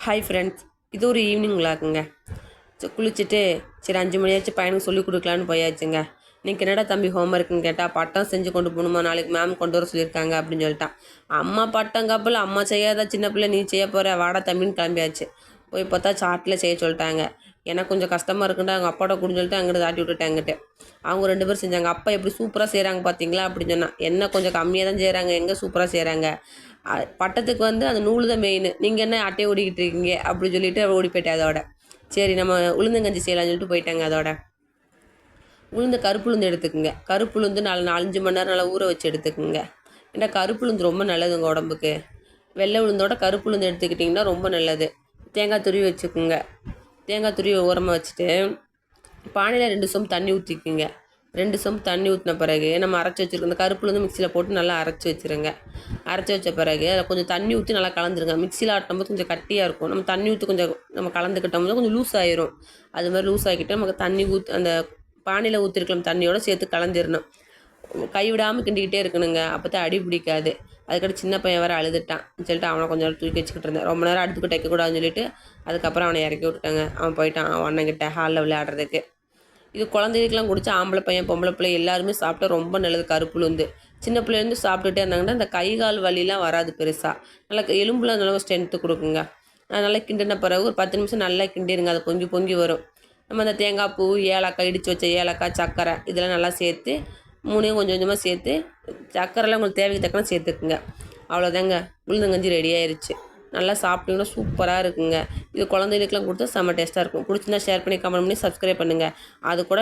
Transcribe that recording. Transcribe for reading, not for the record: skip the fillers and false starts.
Hi friends, இது ஒரு evening விளாக்குங்க. குளிச்சுட்டு சரி 5 மணியாச்சும் பையனுக்கு சொல்லிக் கொடுக்கலான்னு போயாச்சுங்க. இன்றைக்கி என்னடா தம்பி ஹோம்ஒர்க்குன்னு கேட்டால் பட்டம் செஞ்சு கொண்டு போகணுமா, நாளைக்கு மேம் கொண்டு வர சொல்லியிருக்காங்க அப்படின்னு சொல்லிட்டான். அம்மா பட்டம் கப்பல் அம்மா செய்யாத, சின்ன பிள்ளை நீ செய்ய போகிற, வாடா தம்பின்னு கிளம்பியாச்சு. போய் பார்த்தா சாட்டில் செய்ய சொல்லிட்டாங்க. எனக்கு கொஞ்சம் கஷ்டமாக இருக்குண்டா அவங்க அப்பாவோட கூடன்னு சொல்லிட்டு அங்கிட்டு தாட்டி விட்டுட்டாங்கிட்டு. அவங்க 2 பேரும் செஞ்சாங்க. அப்பா எப்படி சூப்பராக செய்கிறாங்க பார்த்தீங்களா அப்படின்னு சொன்னான். என்ன கொஞ்சம் கம்மியாக தான் செய்கிறாங்க, எங்கே சூப்பராக செய்கிறாங்க. பட்டத்துக்கு அந்த நூல் தான் மெயின், நீங்கள் என்ன அட்டையை ஓடிக்கிட்டு இருக்கீங்க அப்படின்னு சொல்லிட்டு ஓடி போயிட்டேன். அதோட சரி நம்ம உளுந்தங்கஞ்சி செய்யலாம்னு சொல்லிட்டு போயிட்டாங்க. அதோட கருப்பு உளுந்து எடுத்துக்குங்க. கருப்பு உளுந்து 4-5 மணி நேரம் நல்லா ஊற வச்சு எடுத்துக்குங்க. ஏன்னா கருப்பு உளுந்து ரொம்ப நல்லதுங்க உடம்புக்கு. வெள்ளை உளுந்தோட கருப்பு உளுந்து எடுத்துக்கிட்டிங்கன்னா ரொம்ப நல்லது. தேங்காய் துருவி வச்சுக்குங்க. தேங்காய் துருவி ஓரமாக வச்சுட்டு பானையில் 2 சொம்பு தண்ணி ஊற்றிக்குங்க. 2 சொம்பு தண்ணி ஊற்றின பிறகு நம்ம அரைச்சி வச்சுருக்கோம் இந்த கருப்புல மிக்சியில் போட்டு நல்லா அரைச்சி வச்சுருங்க. அரைச்சி வச்ச பிறகு அதில் கொஞ்சம் தண்ணி ஊற்றி நல்லா கலந்துருங்க. மிக்சியில் ஆட்டும்போது கொஞ்சம் கட்டியாக இருக்கும். நம்ம தண்ணி ஊற்றி கொஞ்சம் நம்ம கலந்துக்கிட்டோம்னா கொஞ்சம் லூஸ் ஆயிரும். அது மாதிரி லூஸ் ஆகிக்கிட்டு நமக்கு தண்ணி அந்த பானையில் ஊற்றிருக்கலாம் தண்ணியோடு சேர்த்து கலந்துடணும். கைவிடாமல் கிண்டிக்கிட்டே இருக்கணுங்க. அப்போ தான் அடி பிடிக்காது. அதுக்கடுத்து சின்ன பையன் வேறு அழுதுட்டான் சொல்லிட்டு அவனை கொஞ்சம் தூக்கி வச்சுக்கிட்டு இருந்தேன். ரொம்ப நேரம் அடுத்துக்கு தைக்கக்கூடாதுன்னு சொல்லிட்டு அதுக்கப்புறம் அவனை இறக்கி விட்டுட்டாங்க. அவன் போயிட்டான் அவன் அண்ணங்கிட்ட ஹாலில் விளையாடுறதுக்கு. இது குழந்தைகளுக்கெல்லாம் குடிச்சா ஆம்பளை பையன் பொம்பளை பிள்ளை எல்லாருமே சாப்பிட்டா ரொம்ப நல்லது. கருப்புளுந்து சின்ன பிள்ளைலேருந்து சாப்பிட்டுட்டே இருந்தாங்கன்னா இந்த கை கால் வலிலாம் வராது பெருசாக. நல்லா எலும்புலாம் நல்லா ஸ்ட்ரென்த்து கொடுக்குங்க. நல்லா கிண்டின பிறகு ஒரு 10 நிமிஷம் நல்லா கிண்டிடுங்க. அது பொங்கி பொங்கி வரும். நம்ம அந்த தேங்காய் பூ, ஏலக்காய், இடித்து வச்ச ஏலக்காய், சர்க்கரை இதெல்லாம் நல்லா சேர்த்து 3 கொஞ்சம் கொஞ்சமாக சேர்த்து சர்க்கரைலாம் உங்களுக்கு தேவைக்கு தக்கன சேர்த்துக்குங்க. அவ்வளோதாங்க, உளுந்தங்கஞ்சி ரெடி ஆயிடுச்சு. நல்லா சாப்பிட்டீங்கன்னா சூப்பராக இருக்குங்க. இது குழந்தைகளுக்குலாம் கொடுத்தா செம்ம டேஸ்ட்டாக இருக்கும். பிடிச்சிருந்தா ஷேர் பண்ணி, கமெண்ட் பண்ணி, சப்ஸ்கிரைப் பண்ணுங்கள். அது கூட